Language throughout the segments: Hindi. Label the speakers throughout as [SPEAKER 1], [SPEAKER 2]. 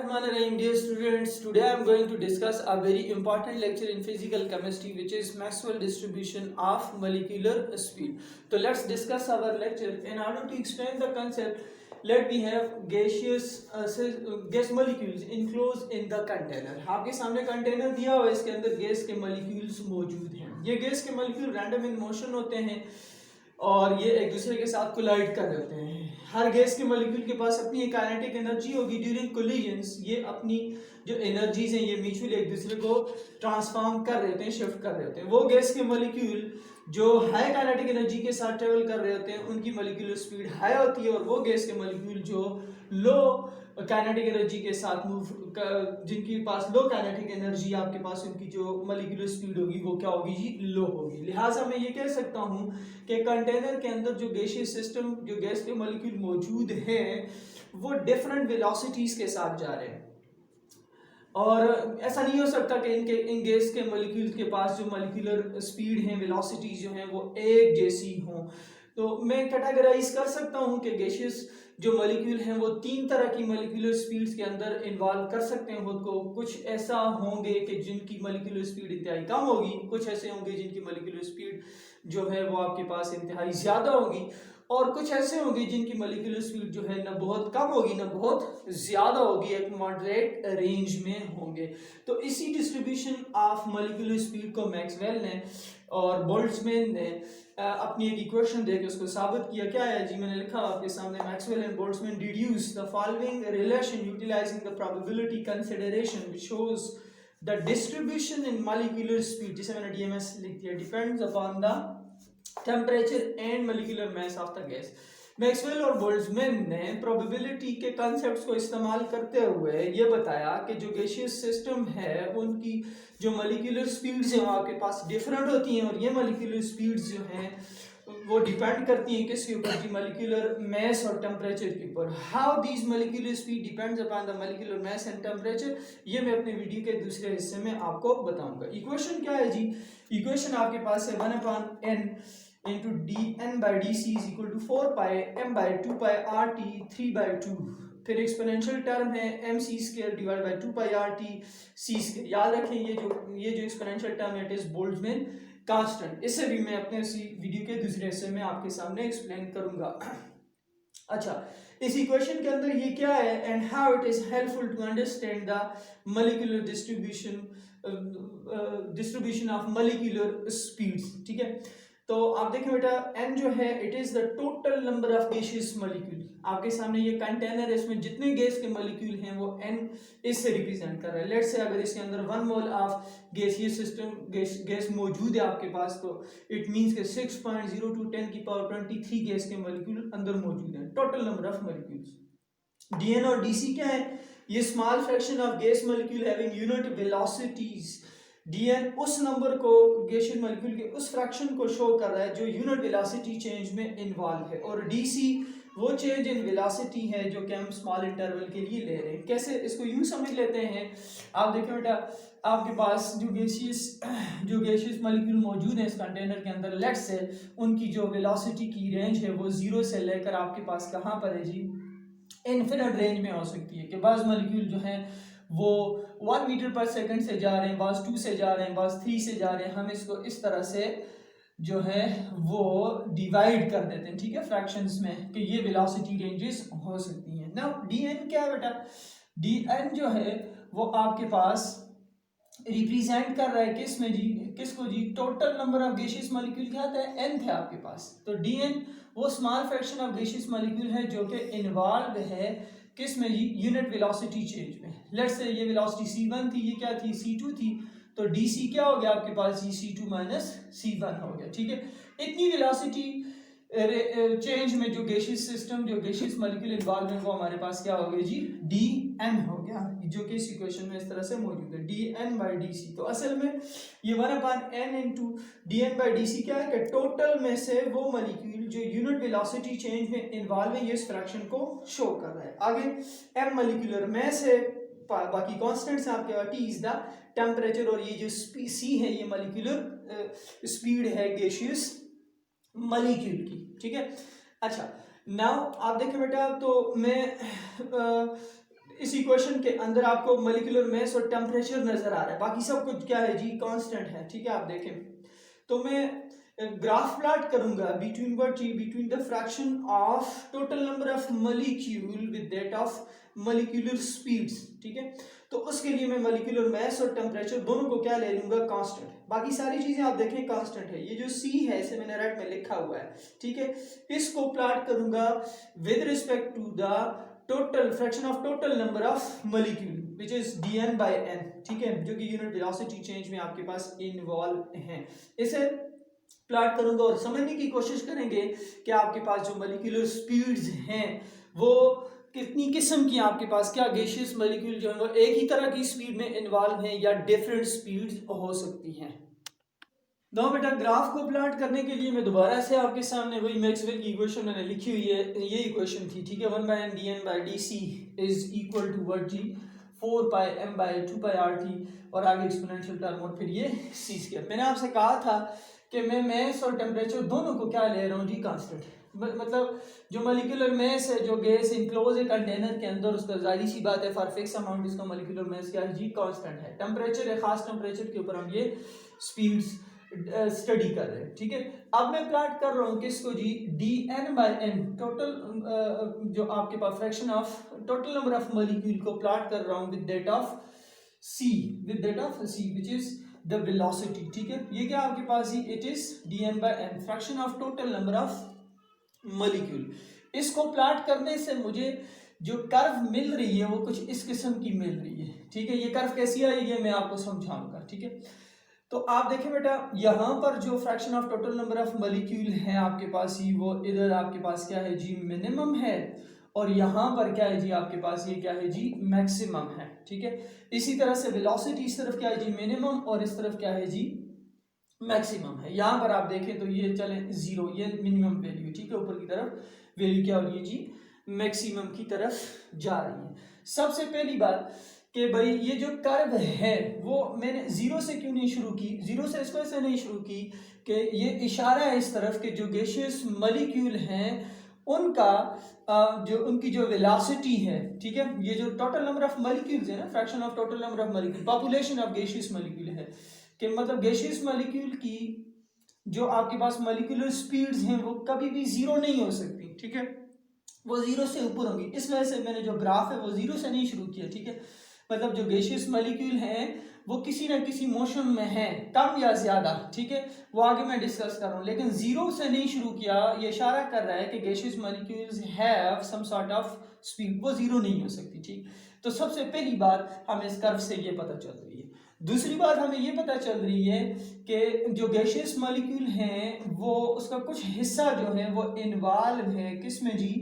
[SPEAKER 1] Bismillahirrahmanirrahim. Dear students, today I am going to discuss a very important lecture in physical chemistry, which is Maxwell distribution of molecular speed. So let's discuss our lecture. In order to explain the concept, let me have gas molecules enclosed in the container. आपके सामने कंटेनर दिया हुआ है, इसके अंदर गैस के molecules मौजूद हैं. ये गैस के molecule random in motion होते हैं और ये एक दूसरे के साथ कोलाइड कर रहे होते हैं. हर गैस के मॉलिक्यूल के पास अपनी एक काइनेटिक एनर्जी होगी. ड्यूरिंग कोलिजन्स ये अपनी जो एनर्जीज हैं ये म्यूचुअली एक दूसरे को ट्रांसफॉर्म कर रहे होते हैं, शिफ्ट कर रहे होते हैं. वो गैस के मॉलिक्यूल जो हाई काइनेटिक एनर्जी के साथ ट्रेवल कर रहे होते हैं उनकी मॉलिक्यूलर स्पीड हाई होती है, और वो गैस के मॉलिक्यूल जो लो काइनेटिक एनर्जी के साथ मूव जिनके पास लो काइनेटिक एनर्जी आपके पास उनकी जो मॉलिक्यूलर स्पीड होगी वो क्या होगी जी, लो होगी. लिहाजा मैं ये कह सकता हूँ कि कंटेनर के अंदर जो गैसियस सिस्टम जो गैस के मॉलिक्यूल मौजूद हैं वो डिफरेंट वेलोसिटीज के साथ जा रहे हैं, और ऐसा नहीं हो सकता कि इन गैस के मॉलिक्यूल के पास जो मॉलिक्यूलर स्पीड है, वेलोसिटीज जो हैं वो एक जैसी हों. तो मैं कैटेगराइज कर सकता हूं कि गैसियस जो मॉलिक्यूल हैं वो तीन तरह की मॉलिक्यूलर स्पीड्स के अंदर इन्वॉल्व कर सकते हैं खुद को. कुछ ऐसा होंगे कि जिनकी मॉलिक्यूलर स्पीड इंतहाई कम होगी, कुछ ऐसे होंगे जिनकी मॉलिक्यूलर स्पीड जो है वो आपके पास इंतहाई ज़्यादा होगी, और कुछ ऐसे होंगे जिनकी मॉलिक्यूलर स्पीड जो है ना बहुत कम होगी ना बहुत ज़्यादा होगी, एक मॉडरेट रेंज में होंगे. तो इसी डिस्ट्रीब्यूशन ऑफ मॉलिक्यूलर स्पीड को मैक्सवेल ने और बोल्ट्जमैन ने अपनी एक इक्वेशन देकर उसको साबित किया. क्या है जी, मैंने लिखा आपके सामने. Maxwell and Boltzmann deduce the following relation utilising the probability consideration which shows the distribution in molecular speed, जिसे मैंने डीएमएस लिख दिया, depends upon the temperature and molecular mass of the gas. Maxwell और बोल्ट्जमैन ने प्रोबेबिलिटी के कॉन्सेप्ट्स को इस्तेमाल करते हुए ये बताया कि जो गैसियस सिस्टम है उनकी जो मॉलिक्यूलर स्पीड्स हैं वो आपके पास डिफरेंट होती हैं, और ये मॉलिक्यूलर स्पीड्स जो हैं वो डिपेंड करती हैं किसके ऊपर जी, मॉलिक्यूलर मास और टेम्परेचर के ऊपर. How these molecular speed depends upon the molecular mass and temperature, ये मैं अपने वीडियो के दूसरे हिस्से में आपको बताऊंगा. इक्वेशन क्या है जी, इक्वेशन आपके पास है 1/n into dn by dc is equal to 4 pi m by 2 pi rt 3/2. फिर एक्सपोनेंशियल टर्म है mc square divide by 2 pi rt c square. याद रखें ये जो एक्सपोनेंशियल टर्म है इट इज बोल्ट्जमैन कांस्टेंट. इसे भी मैं अपने इसी वीडियो के दूसरे हिस्से में आपके सामने एक्सप्लेन करूंगा. अच्छा, इस इक्वेशन के अंदर ये क्या है and how it is helpful to understand the molecular distribution of molecular speeds. ठीक है, तो आप देखें बेटा, n जो है it is the total number of gaseous molecule. आपके सामने ये कंटेनर है, इसमें जितने गैस के मॉलिक्यूल हैं वो n इससे रिप्रेजेंट कर रहा है. लेट्स से अगर इसके अंदर 1 mole of gaseous system gas मौजूद है आपके पास, तो इट मींस के 6.02 10 की पावर 23 गैस के मॉलिक्यूल अंदर मौजूद हैं. Total number of molecules. dn और dc क्या है, ये small fraction of gas molecule having unit velocities. dn उस नंबर को गैसियस मॉलिक्यूल के उस फ्रैक्शन को शो कर रहा है जो यूनिट वेलोसिटी चेंज में इन्वॉल्व है, और dc वो चेंज इन वेलोसिटी है जो कि हम स्मॉल इंटरवल के लिए ले रहे हैं. कैसे, इसको यूं समझ लेते हैं. आप देखो बेटा, आपके पास जो गैसियस मॉलिक्यूल मौजूद है इस कंटेनर के अंदर, लेट्स से उनकी जो वेलोसिटी की रेंज है वो 0 से लेकर आपके पास कहाँ पर है जी, इन्फिनिट रेंज में हो सकती है. कि बाज़ मॉलिक्यूल जो हैं वो 1 मीटर पर सेकंड से जा रहे हैं, बाज़ 2 से जा रहे हैं, बाज़ 3 से जा रहे हैं. हम इसको इस तरह से जो है वो डिवाइड कर देते हैं, ठीक है, फ्रैक्शंस में, कि ये वेलोसिटी रेंजेस हो सकती हैं. ना dn क्या है बेटा, dn जो है वो आपके पास रिप्रेजेंट कर रहा है किस में जी, किसको जी, total number of gaseous molecule क्या था, n थे आपके पास. तो dn वो small fraction of gaseous molecule है जो कि इन्वॉल्व है किस में जी, यूनिट वेलोसिटी चेंज में. लेट्स से ये वेलोसिटी c1 थी, ये क्या थी, c2 थी, तो dc क्या हो गया आपके पास जी, c2 माइनस c1 हो गया. ठीक है, इतनी वेलोसिटी चेंज में जो गैसियस सिस्टम जो गैसियस मॉलिक्यूल इन्वॉल्व है वो हमारे पास क्या हो गया जी, dn हो गया, जो कि इस इक्वेशन में इस तरह से मौजूद है, dn by dc. तो असल में ये 1/n into dn by dc क्या है कि टोटल में से वो मॉलिक्यूल जो यूनिट वेलोसिटी चेंज में इन्वॉल्व है ये इस फ्रैक्शन को शो कर रहा है. आगे m मॉलिक्यूलर मास है, बाकी कांस्टेंट्स हैं आपके पास, t इज द टेम्परेचर, और ये जो c है ये मॉलिक्यूलर स्पीड है गैसियस मॉलिक्यूल की. ठीक है, अच्छा नाउ आप देखें बेटा, तो मैं इस इक्वेशन के अंदर आपको मॉलिक्यूलर मास और टेम्परेचर नजर आ रहा है, बाकी सब कुछ क्या है जी, कांस्टेंट है। ठीक है, आप देखें तो मैं ग्राफ प्लॉट करूंगा बिटवीन व्हाट जी, between the fraction of total number of molecule with that of molecular speeds. ठीक है, तो उसके लिए मैं मॉलिक्यूलर मास और टेम्परेचर दोनों को क्या ले लूंगा, कांस्टेंट। बाकी सारी चीजें आप देखें कांस्टेंट है। ये जो सी है इसे मैंने रेड में लिखा हुआ है। ठीक है, इसको प्लॉट करूंगा with respect to the total fraction of total number of molecule which is dn by n। ठीक है, जो कि यूनिट वेलोसिटी चेंज में आपके पास इन्वॉल्व है। इसे प्लॉट करूंगा और समझने की कोशिश करेंगे कि आपके पास जो मॉलिक्यूलर स्पीड्स हैं वो कितनी किस्म की आपके पास, क्या गैसियस मॉलिक्यूल जो है वो एक ही तरह की स्पीड में इन्वॉल्व हैं या डिफरेंट स्पीड्स हो सकती हैं। तो बेटा ग्राफ को प्लॉट करने के लिए मैं दोबारा से आपके सामने वही मैक्सवेल की इक्वेशन मैंने लिखी हुई है, ये इक्वेशन थी। ठीक है, 1/n dn by dc is equal to what जी, 4πm by 2πrt और आगे एक्सपोनेंशियल टर्म और फिर ये c स्क्वायर। मैंने आपसे कहा था कि मैं मास और टेम्परेचर दोनों को क्या ले रहा हूँ जी, कांस्टेंट। मतलब जो मॉलिक्यूलर मास है, जो गैस इनक्लोज है कंटेनर के अंदर, उसका जाहिर सी बात है फॉर फिक्स अमाउंट इसका मॉलिक्यूलर मास क्या है जी, कांस्टेंट है। टेम्परेचर है, खास टेम्परेचर के ऊपर हम ये स्पीड्स स्टडी कर रहे हैं। ठीक है, अब मैं प्लॉट कर रहा हूँ किसको जी, dn by n टोटल जो आपके पास fraction of total number of molecule को प्लॉट कर रहा हूँ with that of c, with that of c which is the velocity. ठीक है, ये क्या आपके पास ही, it is dn by n fraction of total number of molecule. इसको प्लॉट करने से मुझे जो कर्व मिल रही है वो कुछ इस किस्म की मिल रही है। ठीक है, ये कर्व कैसी आई ये मैं आपको समझाऊंगा। ठीक है, तो आप देखें बेटा यहाँ पर जो fraction of total number of molecule है आपके पास ही, वो इधर आपके पास क्या है जी, मिनिमम है, और यहाँ पर क्या है जी आपके पास ये क्या है जी, मैक्सिमम है। ठीक है, इसी तरह से वेलोसिटी इस तरफ क्या है जी, मिनिमम, और इस तरफ क्या है जी, मैक्सिमम है। यहाँ पर आप देखें तो ये चले 0, ये मिनिमम वैल्यू। ठीक है, ऊपर की तरफ वैल्यू क्या हो रही है जी, मैक्सिमम की तरफ जा रही है। सबसे पहली बात कि भाई ये जो कर्व है वो मैंने 0 से क्यों नहीं शुरू की, 0 से इस वजह से नहीं शुरू की कि ये इशारा है इस तरफ के जो गैसियस मॉलिक्यूल हैं उनका जो उनकी जो वेलोसिटी है। ठीक है, ये जो टोटल नंबर ऑफ मॉलिक्यूल्स है ना, fraction of total number of molecule, population of gaseous molecule है, कि मतलब गैसियस मॉलिक्यूल की जो आपके पास मॉलिक्यूलर स्पीड्स हैं वो कभी भी 0 नहीं हो सकती। ठीक है, वो 0 से ऊपर होंगी। इस वजह से मैंने जो ग्राफ है वो 0 से नहीं शुरू किया। ठीक है, मतलब जो गैसियस मॉलिक्यूल हैं वो किसी ना किसी मोशन में है, कम या ज्यादा। ठीक है, वो आगे मैं डिस्कस कर रहा हूँ, लेकिन 0 से नहीं शुरू किया। ये इशारा कर रहा है कि gaseous molecules have some sort of speed, वो 0 नहीं हो सकती। ठीक, तो सबसे पहली बात हमें इस कर्व से ये पता चल रही है। दूसरी बात हमें ये पता चल रही है कि जो गैसियस मॉलिक्यूल हैं वो उसका कुछ हिस्सा जो है वो इन्वॉल्व है किसमें जी,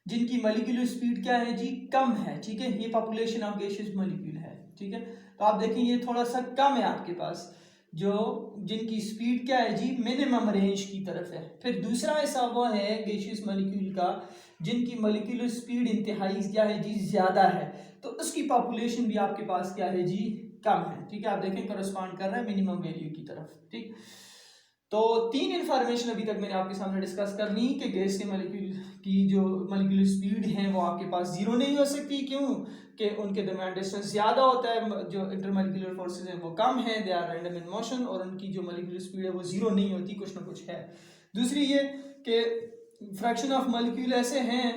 [SPEAKER 1] जिनकी मॉलिक्यूलर स्पीड क्या है जी, कम है। ठीक है, ये पॉपुलेशन ऑफ गैसियस मॉलिक्यूल है। ठीक है, तो आप देखें ये थोड़ा सा कम है आपके पास, जो जिनकी स्पीड क्या है जी, मिनिमम रेंज की तरफ है। फिर दूसरा हिस्सा वो है गैसियस मॉलिक्यूल का जिनकी मॉलिक्यूलर स्पीड इंतहाई क्या है जी, ज्यादा है, तो उसकी पॉपुलेशन भी आपके पास क्या है जी, कम है। ठीक है, आप देखें करस्पॉन्ड कर रहा है मिनिमम वैल्यू की तरफ। ठीक, तो 3 इंफॉर्मेशन अभी तक मैंने आपके सामने डिस्कस करनी कि गैस के मॉलिक्यूल की जो मॉलिक्यूलर स्पीड है वो आपके पास 0 नहीं हो सकती। क्यों कि उनके दरमियान डिस्टेंस ज्यादा होता है, जो इंटरमॉलिक्यूलर फोर्सेस हैं वो कम है, they are random in motion, और उनकी जो मॉलिक्यूलर स्पीड है वो 0 नहीं होती, कुछ ना कुछ है। दूसरी ये कि फ्रैक्शन ऑफ मॉलिक्यूल ऐसे हैं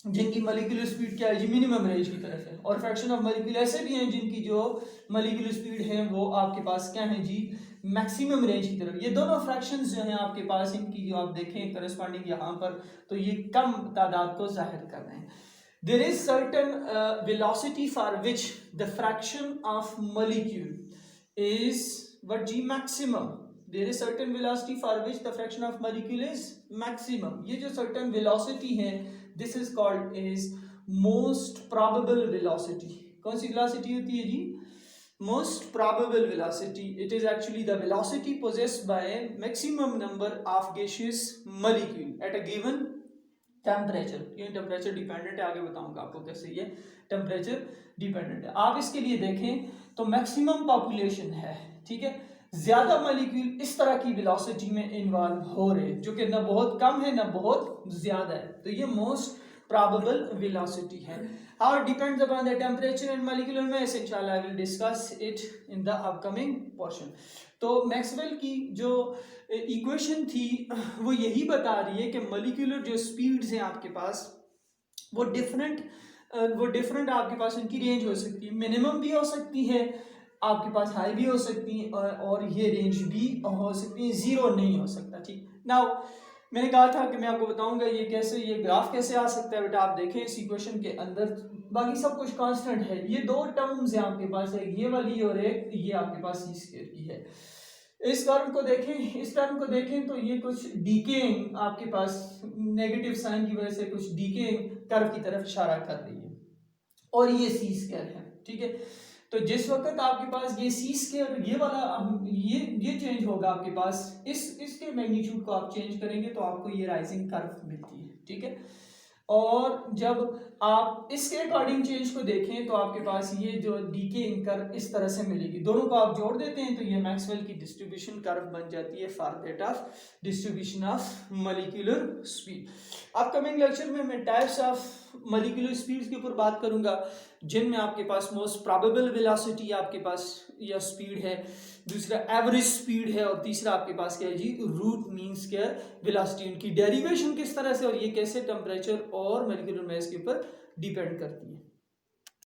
[SPEAKER 1] जिनकी मॉलिक्यूलर स्पीड क्या है जी, मिनिमम रेंज की तरफ है, और फ्रैक्शन ऑफ मॉलिक्यूल ऐसे भी हैं जिनकी जो मॉलिक्यूलर स्पीड है वो आपके पास क्या है जी, मैक्सिमम रेंज की तरफ। ये दोनों फ्रैक्शंस जो हैं आपके पास, इनकी जो आप देखें करस्पॉन्डिंग यहाँ पर, तो ये कम तादाद को जाहिर कर रहे हैं। There is certain velocity for which the fraction of molecule is what जी, maximum. There is certain velocity for which the fraction of molecule is maximum. ये जो सर्टेन वेलोसिटी है this is called is most probable velocity. कौन सी वेलोसिटी होती है जी, most probable velocity. It is actually the velocity possessed by a maximum number of gaseous molecule at a given temperature. ये टेम्परेचर डिपेंडेंट है, आगे बताऊंगा आपको कैसे ये टेम्परेचर डिपेंडेंट है। आप इसके लिए देखें तो मैक्सिमम पॉपुलेशन है। ठीक है, ज्यादा मॉलिक्यूल इस तरह की वेलोसिटी में इन्वॉल्व हो रहे हैं जो कि ना बहुत कम है ना बहुत ज्यादा है, तो ये मोस्ट probable velocity है. How it depends upon the temperature and molecular mass, inshallah I will discuss it in the upcoming portion. तो मैक्सवेल की जो इक्वेशन थी वो यही बता रही है कि मॉलिक्यूलर जो स्पीड्स हैं आपके पास वो डिफरेंट आपके पास उनकी रेंज हो सकती है, मिनिमम भी हो सकती है आपके पास, हाई भी हो सकती है, और ये रेंज भी हो सकती है, जीरो नहीं हो सकता. ठीक. नाउ मैंने कहा था कि मैं आपको बताऊंगा ये ग्राफ कैसे आ सकता है. बेटा आप देखें इस इक्वेशन के अंदर बाकी सब कुछ कांस्टेंट है, ये दो टर्म्स हैं आपके पास, एक ये वाली और एक ये आपके पास सी स्क्वायर की है. इस टर्म को देखें तो ये कुछ डीकेइंग आपके पास नेगेटिव साइन की वजह से कुछ डीकेइंग कर्व की तरफ इशारा कर रही है, और ये सी स्क्वायर है. ठीक है. तो जिस वक्त आपके पास ये सी स्क्वायर ये वाला ये चेंज होगा आपके पास, इसके मैग्नीट्यूड को आप चेंज करेंगे तो आपको ये राइजिंग कर्व मिलती है. ठीक है. और जब आप इसके अकॉर्डिंग चेंज को देखें तो आपके पास ये जो डीकेइंग कर्व इस तरह से मिलेगी, दोनों को आप जोड़ देते हैं तो ये मैक्सवेल की डिस्ट्रीब्यूशन कर्व बन जाती है for that of distribution of molecular speed. Upcoming lecture में मैं टाइप्स ऑफ मॉलिक्यूलर स्पीड्स के ऊपर बात करूंगा, जिनमें आपके पास मोस्ट प्रोबेबल वेलोसिटी आपके पास या स्पीड है, दूसरा एवरेज स्पीड है, और तीसरा आपके पास क्या है जी, रूट मीन स्क्वायर वेलोसिटी. उनकी डेरिवेशन किस तरह से और ये कैसे टेम्परेचर और मॉलिक्यूलर मास के ऊपर डिपेंड करती है.